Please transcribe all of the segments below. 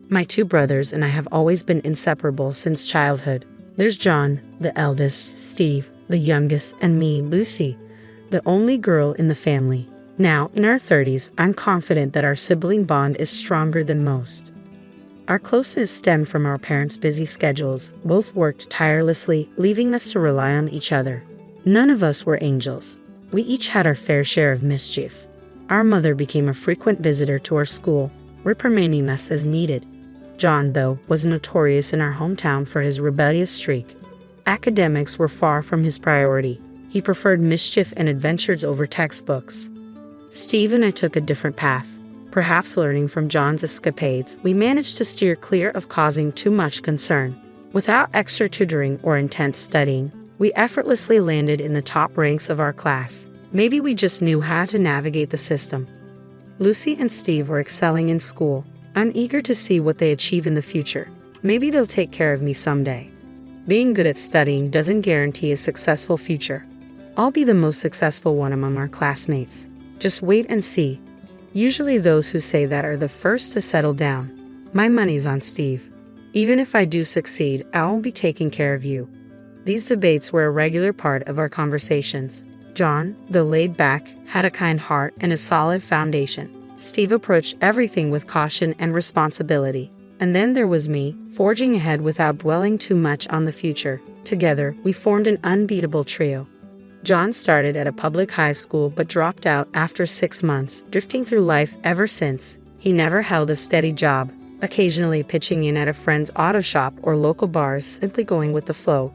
My two brothers and I have always been inseparable since childhood. There's John, the eldest, Steve, the youngest, and me, Lucy, the only girl in the family. Now, in our 30s, I'm confident that our sibling bond is stronger than most. Our closeness stemmed from our parents' busy schedules. Both worked tirelessly, leaving us to rely on each other. None of us were angels. We each had our fair share of mischief. Our mother became a frequent visitor to our school, reprimanding us as needed. John, though, was notorious in our hometown for his rebellious streak. Academics were far from his priority. He preferred mischief and adventures over textbooks. Steve and I took a different path. Perhaps learning from John's escapades, we managed to steer clear of causing too much concern. Without extra tutoring or intense studying, we effortlessly landed in the top ranks of our class. Maybe we just knew how to navigate the system. Lucy and Steve were excelling in school. I'm eager to see what they achieve in the future. Maybe they'll take care of me someday. Being good at studying doesn't guarantee a successful future. I'll be the most successful one among our classmates. Just wait and see. Usually those who say that are the first to settle down. My money's on Steve. Even if I do succeed, I won't be taking care of you. These debates were a regular part of our conversations. John, though laid back, had a kind heart and a solid foundation. Steve approached everything with caution and responsibility. And then there was me, forging ahead without dwelling too much on the future. Together, we formed an unbeatable trio. John started at a public high school but dropped out after 6 months, drifting through life ever since. He never held a steady job, occasionally pitching in at a friend's auto shop or local bars, simply going with the flow.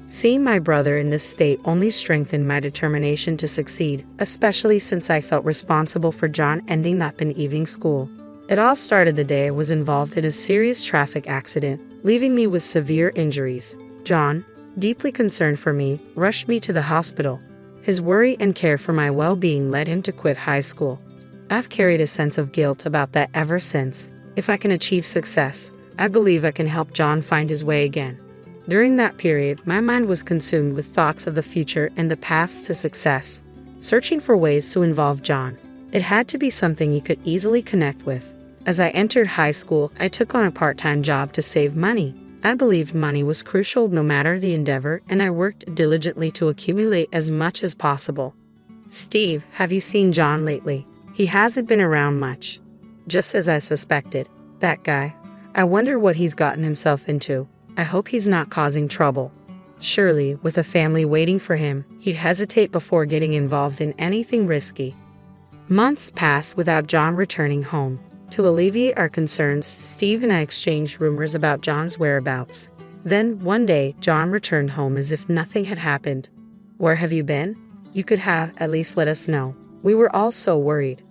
Seeing my brother in this state only strengthened my determination to succeed, especially since I felt responsible for John ending up in evening school. It all started the day I was involved in a serious traffic accident, leaving me with severe injuries. John, deeply concerned for me, rushed me to the hospital. His worry and care for my well-being led him to quit high school. I've carried a sense of guilt about that ever since. If I can achieve success, I believe I can help John find his way again. During that period, my mind was consumed with thoughts of the future and the paths to success, searching for ways to involve John. It had to be something he could easily connect with. As I entered high school, I took on a part-time job to save money. I believed money was crucial no matter the endeavor, and I worked diligently to accumulate as much as possible. Steve, have you seen John lately? He hasn't been around much. Just as I suspected. That guy. I wonder what he's gotten himself into. I hope he's not causing trouble. Surely, with a family waiting for him, he'd hesitate before getting involved in anything risky. Months passed without John returning home. To alleviate our concerns, Steve and I exchanged rumors about John's whereabouts. Then, one day, John returned home as if nothing had happened. "Where have you been? You could have at least let us know. We were all so worried."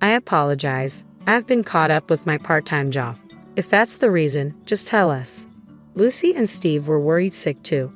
I apologize. I've been caught up with my part-time job. If that's the reason, just tell us. Lucy and Steve were worried sick too.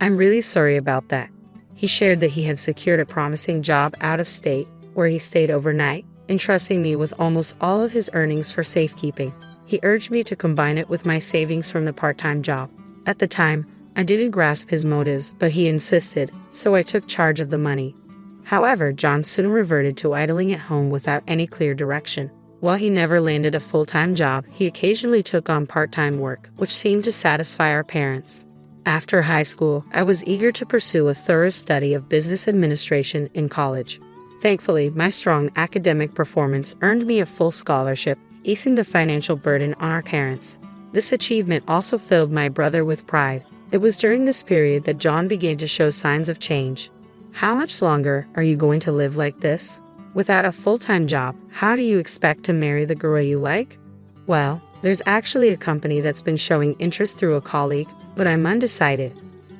I'm really sorry about that. He shared that he had secured a promising job out of state, where he stayed overnight, entrusting me with almost all of his earnings for safekeeping. He urged me to combine it with my savings from the part-time job. At the time, I didn't grasp his motives, but he insisted, so I took charge of the money. However, John soon reverted to idling at home without any clear direction. While he never landed a full-time job, he occasionally took on part-time work, which seemed to satisfy our parents. After high school, I was eager to pursue a thorough study of business administration in college. Thankfully, my strong academic performance earned me a full scholarship, easing the financial burden on our parents. This achievement also filled my brother with pride. It was during this period that John began to show signs of change. "How much longer are you going to live like this? Without a full-time job, how do you expect to marry the girl you like?" "Well, there's actually a company that's been showing interest through a colleague, but I'm undecided."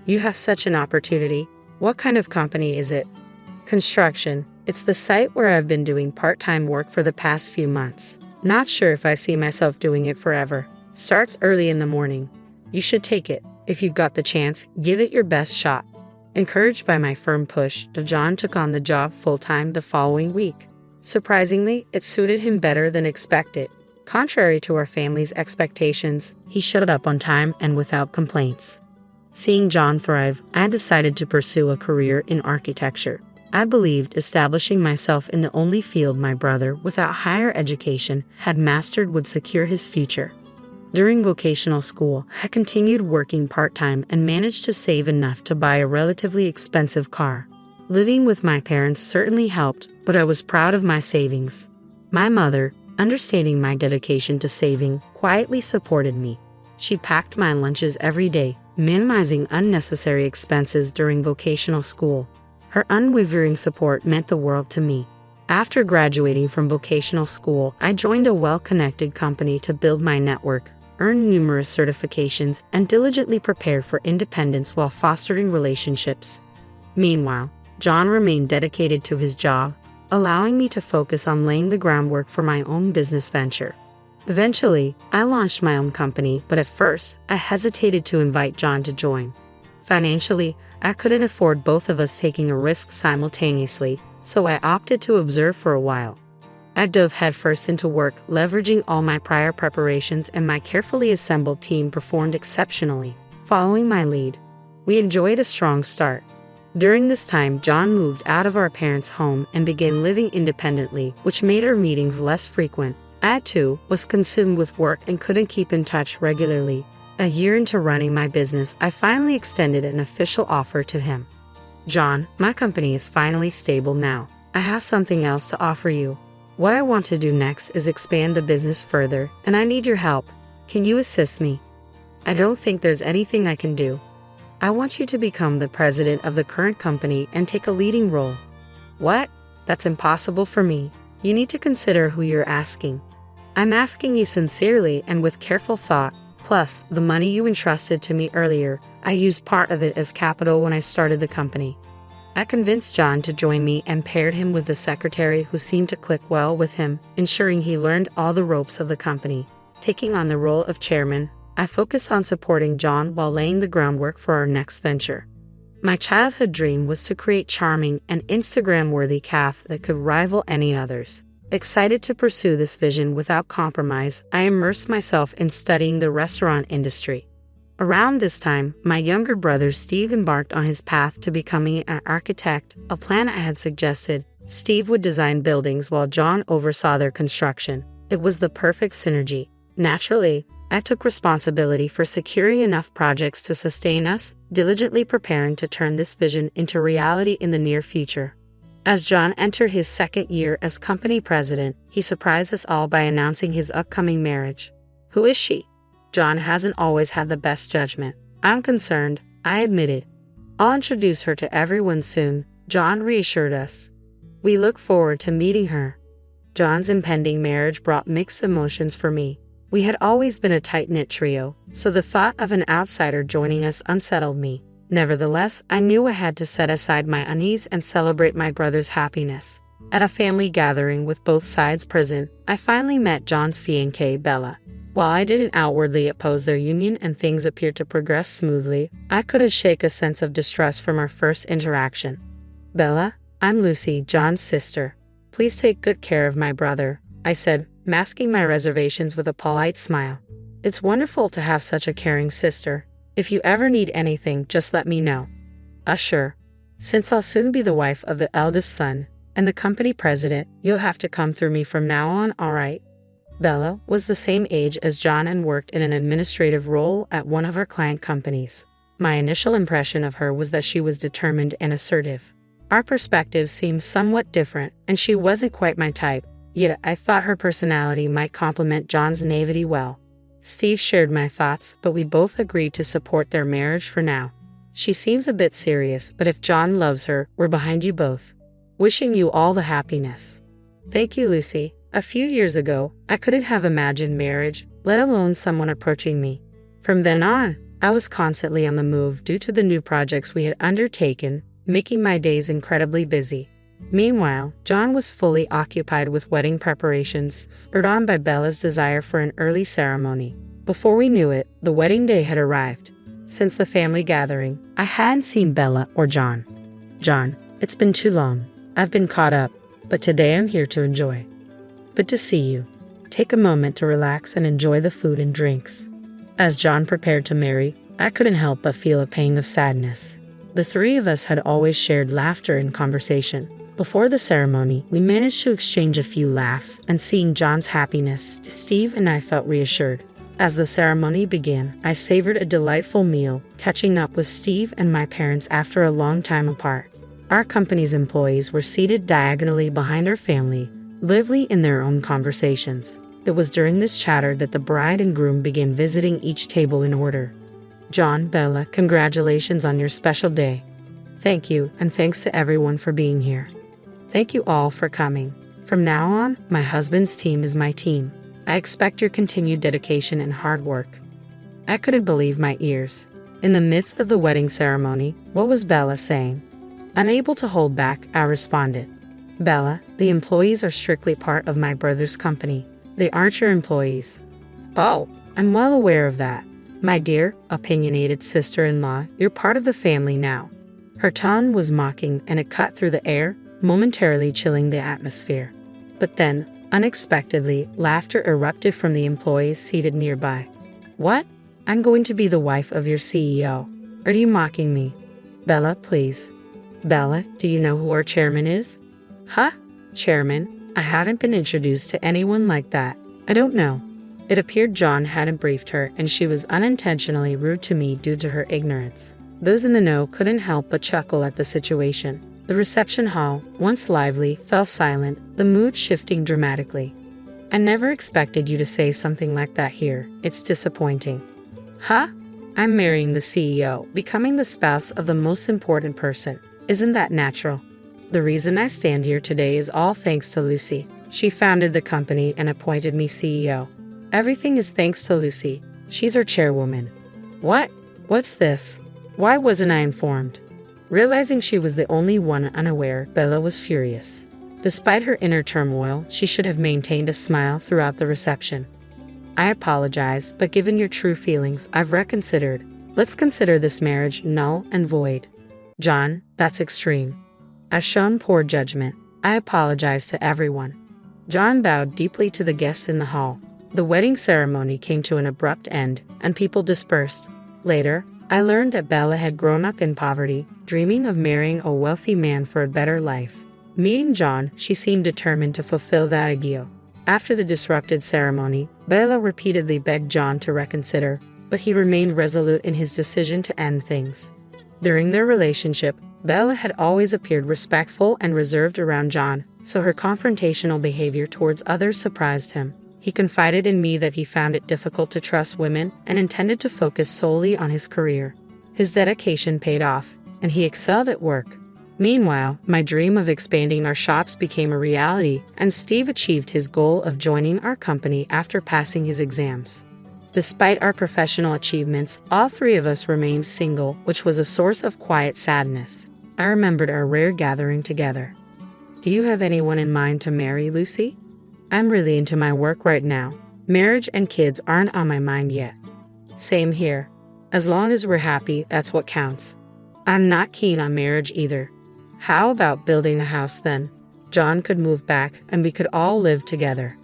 "You have such an opportunity. What kind of company is it?" "Construction. It's the site where I've been doing part-time work for the past few months. Not sure if I see myself doing it forever. Starts early in the morning. You should take it. If you've got the chance, give it your best shot." Encouraged by my firm push, John took on the job full-time the following week. Surprisingly, it suited him better than expected. Contrary to our family's expectations, he showed up on time and without complaints. Seeing John thrive, I decided to pursue a career in architecture. I believed establishing myself in the only field my brother, without higher education, had mastered would secure his future. During vocational school, I continued working part-time and managed to save enough to buy a relatively expensive car. Living with my parents certainly helped, but I was proud of my savings. My mother, understanding my dedication to saving, quietly supported me. She packed my lunches every day, minimizing unnecessary expenses during vocational school. Her unwavering support meant the world to me. After graduating from vocational school, I joined a well-connected company to build my network, earn numerous certifications, and diligently prepare for independence while fostering relationships. Meanwhile, John remained dedicated to his job, allowing me to focus on laying the groundwork for my own business venture. Eventually, I launched my own company, but at first, I hesitated to invite John to join. Financially, I couldn't afford both of us taking a risk simultaneously, so I opted to observe for a while. I dove headfirst into work, leveraging all my prior preparations, and my carefully assembled team performed exceptionally, following my lead. We enjoyed a strong start. During this time, John moved out of our parents' home and began living independently, which made our meetings less frequent. I, too, was consumed with work and couldn't keep in touch regularly. A year into running my business, I finally extended an official offer to him. John, my company is finally stable now. I have something else to offer you. What I want to do next is expand the business further, and I need your help. Can you assist me? I don't think there's anything I can do. I want you to become the president of the current company and take a leading role. What? That's impossible for me. You need to consider who you're asking. I'm asking you sincerely and with careful thought. Plus, the money you entrusted to me earlier, I used part of it as capital when I started the company. I convinced John to join me and paired him with the secretary who seemed to click well with him, ensuring he learned all the ropes of the company. Taking on the role of chairman, I focused on supporting John while laying the groundwork for our next venture. My childhood dream was to create charming and Instagram-worthy cafes that could rival any others. Excited to pursue this vision without compromise, I immersed myself in studying the restaurant industry. Around this time, my younger brother Steve embarked on his path to becoming an architect, a plan I had suggested. Steve would design buildings while John oversaw their construction. It was the perfect synergy. Naturally, I took responsibility for securing enough projects to sustain us, diligently preparing to turn this vision into reality in the near future. As John entered his second year as company president, he surprised us all by announcing his upcoming marriage. Who is she? John hasn't always had the best judgment. I'm concerned, I admitted. I'll introduce her to everyone soon, John reassured us. We look forward to meeting her. John's impending marriage brought mixed emotions for me. We had always been a tight-knit trio, so the thought of an outsider joining us unsettled me. Nevertheless, I knew I had to set aside my unease and celebrate my brother's happiness. At a family gathering with both sides present, I finally met John's fiancée, Bella. While I didn't outwardly oppose their union and things appeared to progress smoothly, I couldn't shake a sense of distress from our first interaction. Bella, I'm Lucy, John's sister. Please take good care of my brother, I said, masking my reservations with a polite smile. It's wonderful to have such a caring sister. If you ever need anything, just let me know. Sure. Since I'll soon be the wife of the eldest son and the company president, you'll have to come through me from now on, all right? Bella was the same age as John and worked in an administrative role at one of our client companies. My initial impression of her was that she was determined and assertive. Our perspectives seemed somewhat different, and she wasn't quite my type, yet I thought her personality might complement John's naivety well. Steve shared my thoughts, but we both agreed to support their marriage for now. She seems a bit serious, but if John loves her, we're behind you both. Wishing you all the happiness. Thank you, Lucy. A few years ago, I couldn't have imagined marriage, let alone someone approaching me. From then on, I was constantly on the move due to the new projects we had undertaken, making my days incredibly busy. Meanwhile, John was fully occupied with wedding preparations, spurred on by Bella's desire for an early ceremony. Before we knew it, the wedding day had arrived. Since the family gathering, I hadn't seen Bella or John. John, it's been too long. I've been caught up, but today I'm here to enjoy. Good to see you. Take a moment to relax and enjoy the food and drinks. As John prepared to marry, I couldn't help but feel a pang of sadness. The three of us had always shared laughter and conversation. Before the ceremony, we managed to exchange a few laughs, and seeing John's happiness, Steve and I felt reassured. As the ceremony began, I savored a delightful meal, catching up with Steve and my parents after a long time apart. Our company's employees were seated diagonally behind our family, lively in their own conversations. It was during this chatter that the bride and groom began visiting each table in order. John, Bella, congratulations on your special day. Thank you, and thanks to everyone for being here. Thank you all for coming. From now on, my husband's team is my team. I expect your continued dedication and hard work. I couldn't believe my ears. In the midst of the wedding ceremony, what was Bella saying? Unable to hold back, I responded. Bella, the employees are strictly part of my brother's company. They aren't your employees. Oh, I'm well aware of that. My dear, opinionated sister-in-law, you're part of the family now. Her tone was mocking and it cut through the air, momentarily chilling the atmosphere. But then, unexpectedly, laughter erupted from the employees seated nearby. What? I'm going to be the wife of your CEO. Are you mocking me? Bella, please. Bella, do you know who our chairman is? Huh? Chairman? I haven't been introduced to anyone like that. I don't know. It appeared John hadn't briefed her and she was unintentionally rude to me due to her ignorance. Those in the know couldn't help but chuckle at the situation. The reception hall, once lively, fell silent, the mood shifting dramatically. I never expected you to say something like that here. It's disappointing. Huh? I'm marrying the CEO, becoming the spouse of the most important person. Isn't that natural? The reason I stand here today is all thanks to Lucy. She founded the company and appointed me CEO. Everything is thanks to Lucy. She's our chairwoman. What? What's this? Why wasn't I informed? Realizing she was the only one unaware, Bella was furious. Despite her inner turmoil, she should have maintained a smile throughout the reception. I apologize, but given your true feelings, I've reconsidered. Let's consider this marriage null and void. John, that's extreme. I've shown poor judgment. I apologize to everyone. John bowed deeply to the guests in the hall. The wedding ceremony came to an abrupt end, and people dispersed. Later, I learned that Bella had grown up in poverty, dreaming of marrying a wealthy man for a better life. Meeting John, she seemed determined to fulfill that ideal. After the disrupted ceremony, Bella repeatedly begged John to reconsider, but he remained resolute in his decision to end things. During their relationship, Bella had always appeared respectful and reserved around John, so her confrontational behavior towards others surprised him. He confided in me that he found it difficult to trust women and intended to focus solely on his career. His dedication paid off, and he excelled at work. Meanwhile, my dream of expanding our shops became a reality, and Steve achieved his goal of joining our company after passing his exams. Despite our professional achievements, all three of us remained single, which was a source of quiet sadness. I remembered our rare gathering together. Do you have anyone in mind to marry, Lucy? I'm really into my work right now. Marriage and kids aren't on my mind yet. Same here. As long as we're happy, that's what counts. I'm not keen on marriage either. How about building a house then? John could move back and we could all live together.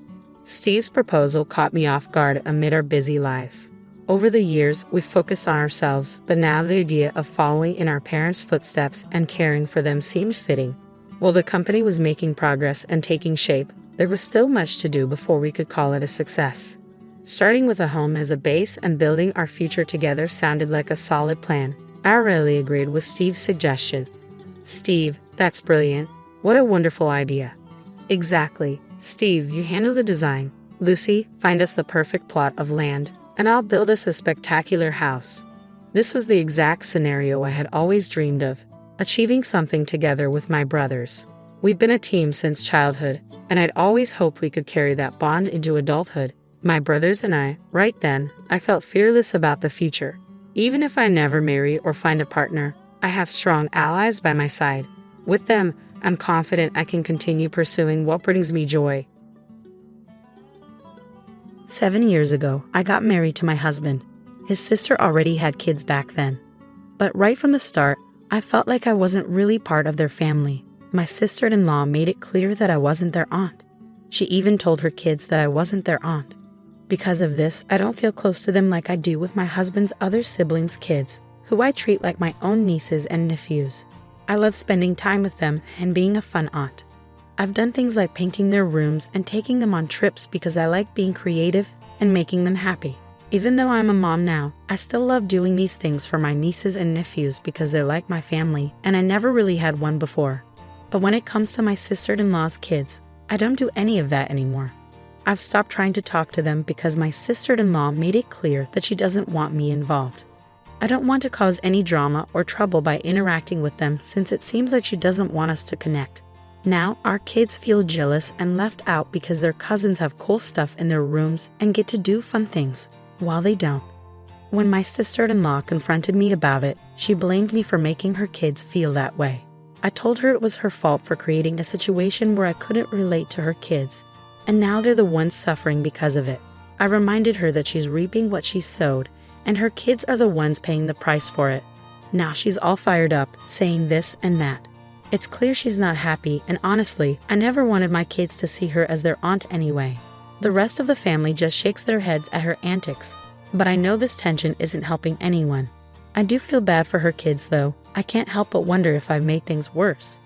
Steve's proposal caught me off guard amid our busy lives. Over the years, we've focused on ourselves, but now the idea of following in our parents' footsteps and caring for them seemed fitting. While the company was making progress and taking shape, there was still much to do before we could call it a success. Starting with a home as a base and building our future together sounded like a solid plan. I readily agreed with Steve's suggestion. Steve, that's brilliant. What a wonderful idea. Exactly. Steve, you handle the design. Lucy, find us the perfect plot of land, and I'll build us a spectacular house. This was the exact scenario I had always dreamed of, achieving something together with my brothers. We've been a team since childhood, and I'd always hoped we could carry that bond into adulthood. My brothers and I, right then, I felt fearless about the future. Even if I never marry or find a partner, I have strong allies by my side. With them, I'm confident I can continue pursuing what brings me joy. 7 years ago, I got married to my husband. His sister already had kids back then. But right from the start, I felt like I wasn't really part of their family. My sister-in-law made it clear that I wasn't their aunt. She even told her kids that I wasn't their aunt. Because of this, I don't feel close to them like I do with my husband's other siblings' kids, who I treat like my own nieces and nephews. I love spending time with them and being a fun aunt. I've done things like painting their rooms and taking them on trips because I like being creative and making them happy. Even though I'm a mom now, I still love doing these things for my nieces and nephews because they're like my family, and I never really had one before. But when it comes to my sister-in-law's kids, I don't do any of that anymore. I've stopped trying to talk to them because my sister-in-law made it clear that she doesn't want me involved. I don't want to cause any drama or trouble by interacting with them since it seems like she doesn't want us to connect. Now, our kids feel jealous and left out because their cousins have cool stuff in their rooms and get to do fun things, while they don't. When my sister-in-law confronted me about it, she blamed me for making her kids feel that way. I told her it was her fault for creating a situation where I couldn't relate to her kids, and now they're the ones suffering because of it. I reminded her that she's reaping what she sowed, and her kids are the ones paying the price for it. Now she's all fired up, saying this and that. It's clear she's not happy, and honestly, I never wanted my kids to see her as their aunt anyway. The rest of the family just shakes their heads at her antics, but I know this tension isn't helping anyone. I do feel bad for her kids though. I can't help but wonder if I've made things worse.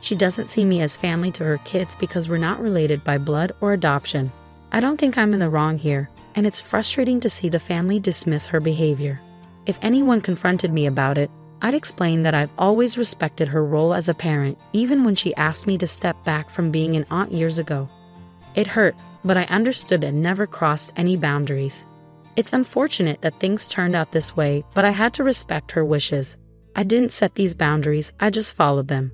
She doesn't see me as family to her kids because we're not related by blood or adoption. I don't think I'm in the wrong here, and it's frustrating to see the family dismiss her behavior. If anyone confronted me about it, I'd explain that I've always respected her role as a parent, even when she asked me to step back from being an aunt years ago. It hurt, but I understood and never crossed any boundaries. It's unfortunate that things turned out this way, but I had to respect her wishes. I didn't set these boundaries, I just followed them.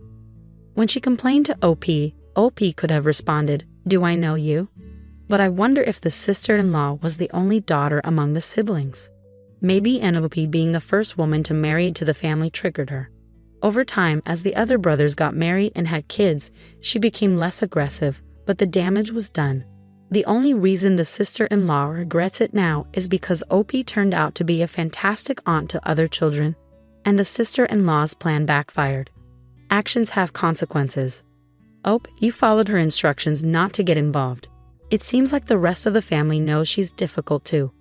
When she complained to OP could have responded, "Do I know you?" But I wonder if the sister-in-law was the only daughter among the siblings. Maybe OP being the first woman to marry into the family triggered her. Over time, as the other brothers got married and had kids, she became less aggressive, but the damage was done. The only reason the sister-in-law regrets it now is because OP turned out to be a fantastic aunt to other children, and the sister-in-law's plan backfired. Actions have consequences. You followed her instructions not to get involved. It seems like the rest of the family knows she's difficult too.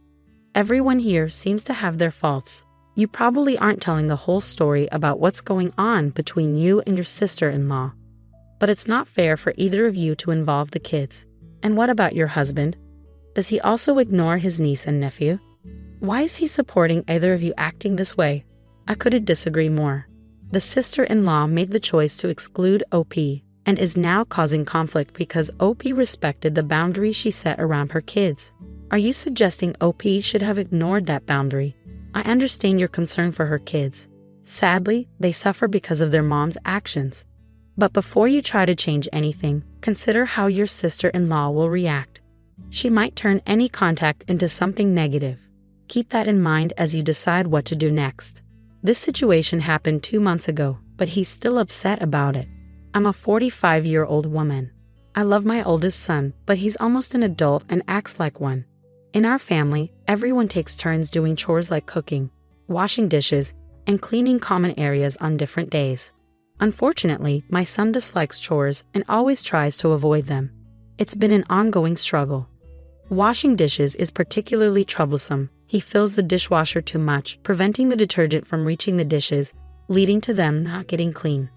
Everyone here seems to have their faults. You probably aren't telling the whole story about what's going on between you and your sister-in-law. But it's not fair for either of you to involve the kids. And what about your husband? Does he also ignore his niece and nephew? Why is he supporting either of you acting this way? I couldn't disagree more. The sister-in-law made the choice to exclude OP and is now causing conflict because OP respected the boundary she set around her kids. Are you suggesting OP should have ignored that boundary? I understand your concern for her kids. Sadly, they suffer because of their mom's actions. But before you try to change anything, consider how your sister-in-law will react. She might turn any contact into something negative. Keep that in mind as you decide what to do next. This situation happened 2 months ago, but he's still upset about it. I'm a 45-year-old woman. I love my oldest son, but he's almost an adult and acts like one. In our family, everyone takes turns doing chores like cooking, washing dishes, and cleaning common areas on different days. Unfortunately, my son dislikes chores and always tries to avoid them. It's been an ongoing struggle. Washing dishes is particularly troublesome. He fills the dishwasher too much, preventing the detergent from reaching the dishes, leading to them not getting clean.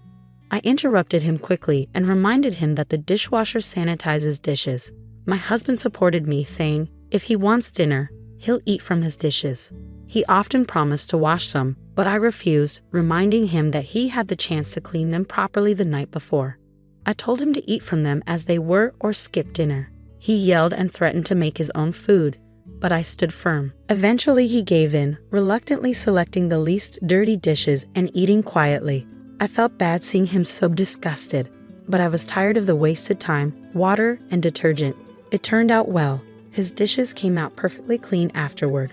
I interrupted him quickly and reminded him that the dishwasher sanitizes dishes. My husband supported me, saying, if he wants dinner, he'll eat from his dishes. He often promised to wash some, but I refused, reminding him that he had the chance to clean them properly the night before. I told him to eat from them as they were or skip dinner. He yelled and threatened to make his own food, but I stood firm. Eventually he gave in, reluctantly selecting the least dirty dishes and eating quietly. I felt bad seeing him so disgusted, but I was tired of the wasted time, water, and detergent. It turned out well. His dishes came out perfectly clean afterward.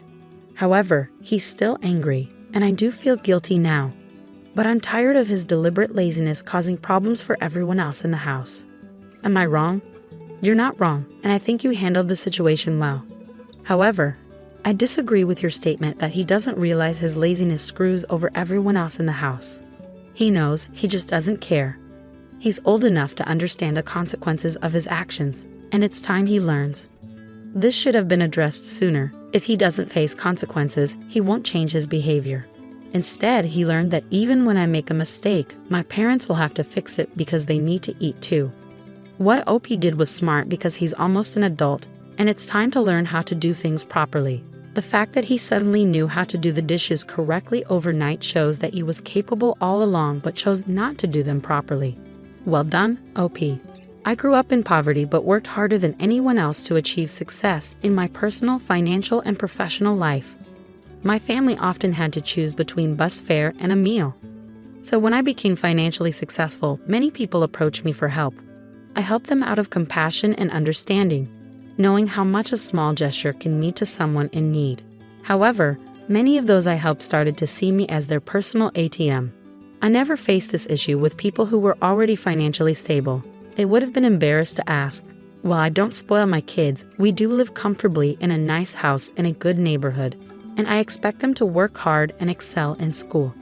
However, he's still angry, and I do feel guilty now. But I'm tired of his deliberate laziness causing problems for everyone else in the house. Am I wrong? You're not wrong, and I think you handled the situation well. However, I disagree with your statement that he doesn't realize his laziness screws over everyone else in the house. He knows, he just doesn't care. He's old enough to understand the consequences of his actions, and it's time he learns. This should have been addressed sooner. If he doesn't face consequences, he won't change his behavior. Instead, he learned that even when I make a mistake, my parents will have to fix it because they need to eat too. What OP did was smart because he's almost an adult, and it's time to learn how to do things properly. The fact that he suddenly knew how to do the dishes correctly overnight shows that he was capable all along but chose not to do them properly. Well done, OP. I grew up in poverty but worked harder than anyone else to achieve success in my personal, financial, and professional life. My family often had to choose between bus fare and a meal. So when I became financially successful, many people approached me for help. I helped them out of compassion and understanding, knowing how much a small gesture can mean to someone in need. However, many of those I helped started to see me as their personal ATM. I never faced this issue with people who were already financially stable. They would have been embarrassed to ask. While I don't spoil my kids, we do live comfortably in a nice house in a good neighborhood, and I expect them to work hard and excel in school.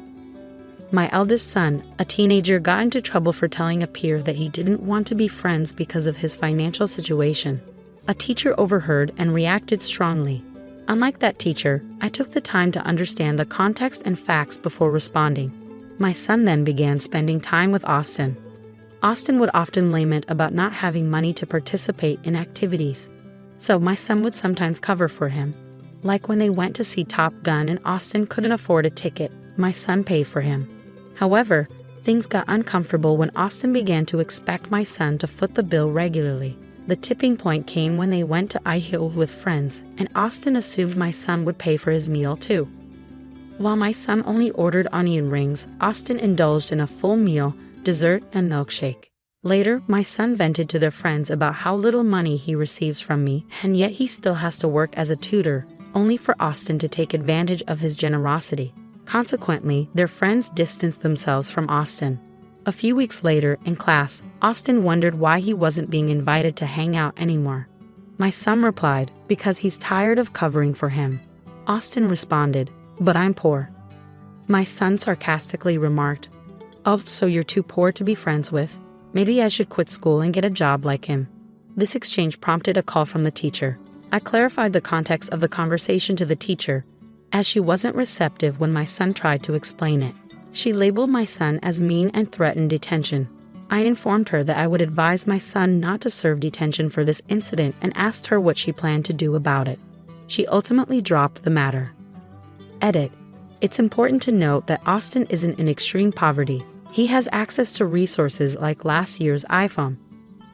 My eldest son, a teenager, got into trouble for telling a peer that he didn't want to be friends because of his financial situation. A teacher overheard and reacted strongly. Unlike that teacher, I took the time to understand the context and facts before responding. My son then began spending time with Austin. Austin would often lament about not having money to participate in activities, so my son would sometimes cover for him. Like when they went to see Top Gun and Austin couldn't afford a ticket, my son paid for him. However, things got uncomfortable when Austin began to expect my son to foot the bill regularly. The tipping point came when they went to IHOL with friends, and Austin assumed my son would pay for his meal too. While my son only ordered onion rings, Austin indulged in a full meal, dessert, and milkshake. Later, my son vented to their friends about how little money he receives from me, and yet he still has to work as a tutor, only for Austin to take advantage of his generosity. Consequently, their friends distanced themselves from Austin. A few weeks later, in class, Austin wondered why he wasn't being invited to hang out anymore. My son replied, because he's tired of covering for him. Austin responded, but I'm poor. My son sarcastically remarked, oh, so you're too poor to be friends with? Maybe I should quit school and get a job like him. This exchange prompted a call from the teacher. I clarified the context of the conversation to the teacher, as she wasn't receptive when my son tried to explain it. She labeled my son as mean and threatened detention. I informed her that I would advise my son not to serve detention for this incident and asked her what she planned to do about it. She ultimately dropped the matter. Edit. It's important to note that Austin isn't in extreme poverty. He has access to resources like last year's iPhone.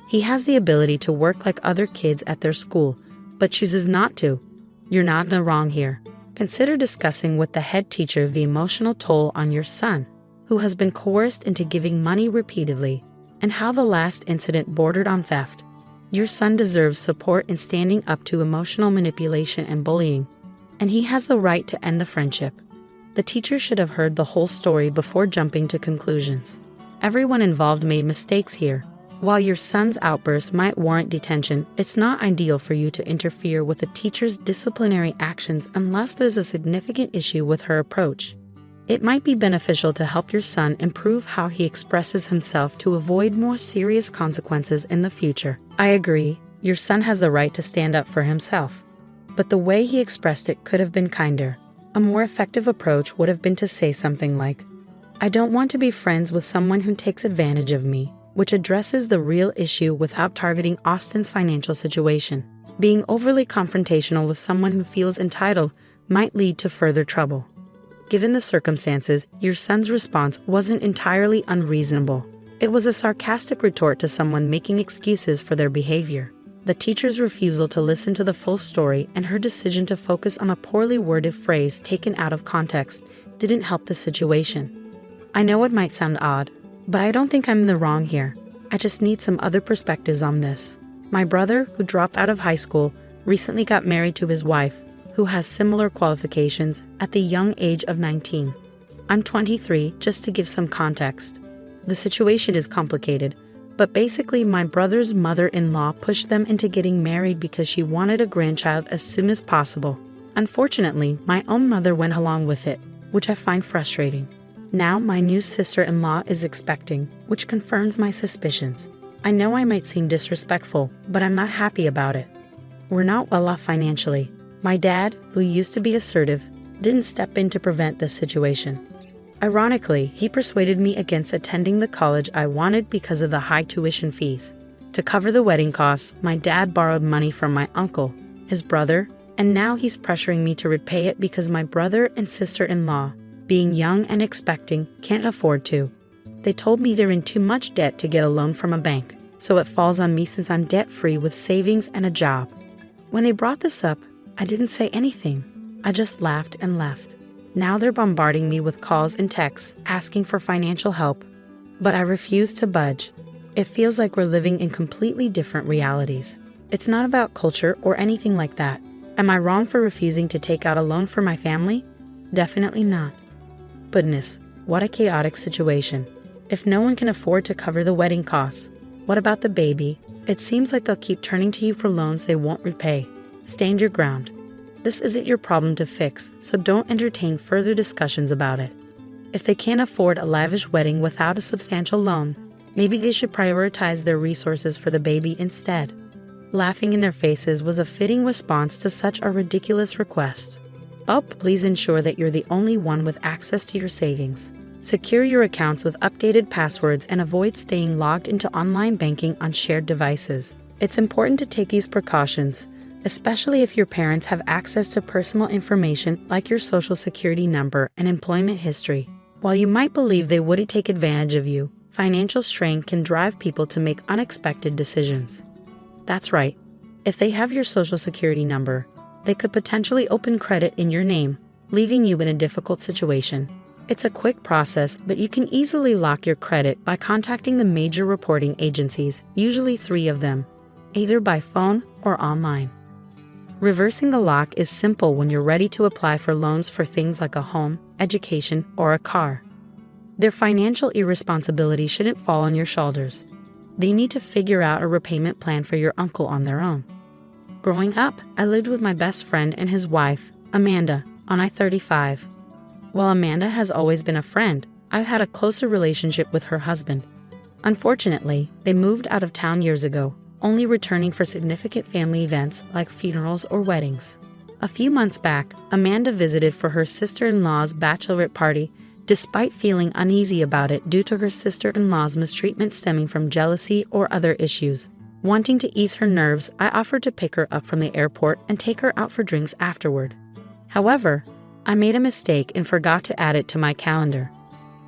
He has the ability to work like other kids at their school, but chooses not to. You're not in the wrong here. Consider discussing with the head teacher the emotional toll on your son, who has been coerced into giving money repeatedly, and how the last incident bordered on theft. Your son deserves support in standing up to emotional manipulation and bullying, and he has the right to end the friendship. The teacher should have heard the whole story before jumping to conclusions. Everyone involved made mistakes here. While your son's outburst might warrant detention, it's not ideal for you to interfere with a teacher's disciplinary actions unless there's a significant issue with her approach. It might be beneficial to help your son improve how he expresses himself to avoid more serious consequences in the future. I agree, your son has the right to stand up for himself. But the way he expressed it could have been kinder. A more effective approach would have been to say something like, I don't want to be friends with someone who takes advantage of me, which addresses the real issue without targeting Austin's financial situation. Being overly confrontational with someone who feels entitled might lead to further trouble. Given the circumstances, your son's response wasn't entirely unreasonable. It was a sarcastic retort to someone making excuses for their behavior. The teacher's refusal to listen to the full story and her decision to focus on a poorly worded phrase taken out of context didn't help the situation. I know it might sound odd, but I don't think I'm in the wrong here. I just need some other perspectives on this. My brother, who dropped out of high school, recently got married to his wife, who has similar qualifications, at the young age of 19. I'm 23, just to give some context. The situation is complicated, but basically my brother's mother-in-law pushed them into getting married because she wanted a grandchild as soon as possible. Unfortunately, my own mother went along with it, which I find frustrating. Now my new sister-in-law is expecting, which confirms my suspicions. I know I might seem disrespectful, but I'm not happy about it. We're not well off financially. My dad, who used to be assertive, didn't step in to prevent this situation. Ironically, he persuaded me against attending the college I wanted because of the high tuition fees. To cover the wedding costs, my dad borrowed money from my uncle, his brother, and now he's pressuring me to repay it because my brother and sister-in-law, being young and expecting, can't afford to. They told me they're in too much debt to get a loan from a bank, so it falls on me since I'm debt-free with savings and a job. When they brought this up, I didn't say anything. I just laughed and left. Now they're bombarding me with calls and texts asking for financial help, but I refuse to budge. It feels like we're living in completely different realities. It's not about culture or anything like that. Am I wrong for refusing to take out a loan for my family? Definitely not. Goodness, what a chaotic situation. If no one can afford to cover the wedding costs, what about the baby? It seems like they'll keep turning to you for loans they won't repay. Stand your ground. This isn't your problem to fix, so don't entertain further discussions about it. If they can't afford a lavish wedding without a substantial loan, maybe they should prioritize their resources for the baby instead. Laughing in their faces was a fitting response to such a ridiculous request. Oh, please ensure that you're the only one with access to your savings. Secure your accounts with updated passwords and avoid staying logged into online banking on shared devices. It's important to take these precautions, especially if your parents have access to personal information like your social security number and employment history. While you might believe they wouldn't take advantage of you, financial strain can drive people to make unexpected decisions. That's right. If they have your social security number, they could potentially open credit in your name, leaving you in a difficult situation. It's a quick process, but you can easily lock your credit by contacting the major reporting agencies, usually 3 of them, either by phone or online. Reversing the lock is simple when you're ready to apply for loans for things like a home, education, or a car. Their financial irresponsibility shouldn't fall on your shoulders. They need to figure out a repayment plan for your uncle on their own. Growing up, I lived with my best friend and his wife, Amanda, on I-35. While Amanda has always been a friend, I've had a closer relationship with her husband. Unfortunately, they moved out of town years ago, only returning for significant family events like funerals or weddings. A few months back, Amanda visited for her sister-in-law's bachelorette party, despite feeling uneasy about it due to her sister-in-law's mistreatment stemming from jealousy or other issues. Wanting to ease her nerves, I offered to pick her up from the airport and take her out for drinks afterward. However, I made a mistake and forgot to add it to my calendar.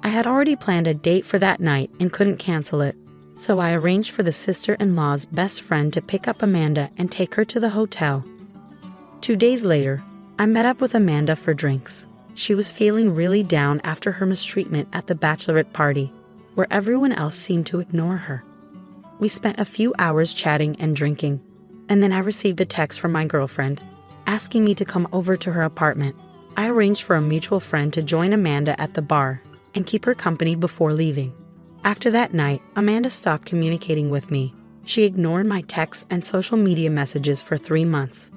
I had already planned a date for that night and couldn't cancel it, so I arranged for the sister-in-law's best friend to pick up Amanda and take her to the hotel. 2 days later, I met up with Amanda for drinks. She was feeling really down after her mistreatment at the bachelorette party, where everyone else seemed to ignore her. We spent a few hours chatting and drinking, and then I received a text from my girlfriend, asking me to come over to her apartment. I arranged for a mutual friend to join Amanda at the bar and keep her company before leaving. After that night, Amanda stopped communicating with me. She ignored my texts and social media messages for 3 months.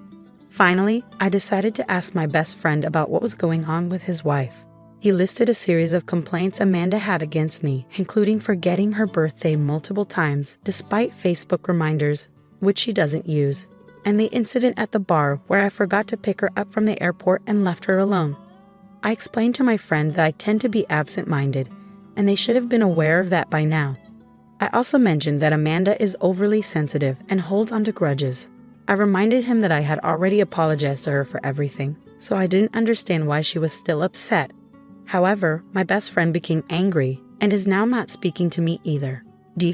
Finally, I decided to ask my best friend about what was going on with his wife. He listed a series of complaints Amanda had against me, including forgetting her birthday multiple times despite Facebook reminders, which she doesn't use, and the incident at the bar where I forgot to pick her up from the airport and left her alone. I explained to my friend that I tend to be absent-minded, and they should have been aware of that by now. I also mentioned that Amanda is overly sensitive and holds onto grudges. I reminded him that I had already apologized to her for everything, so I didn't understand why she was still upset. However, my best friend became angry and is now not speaking to me either.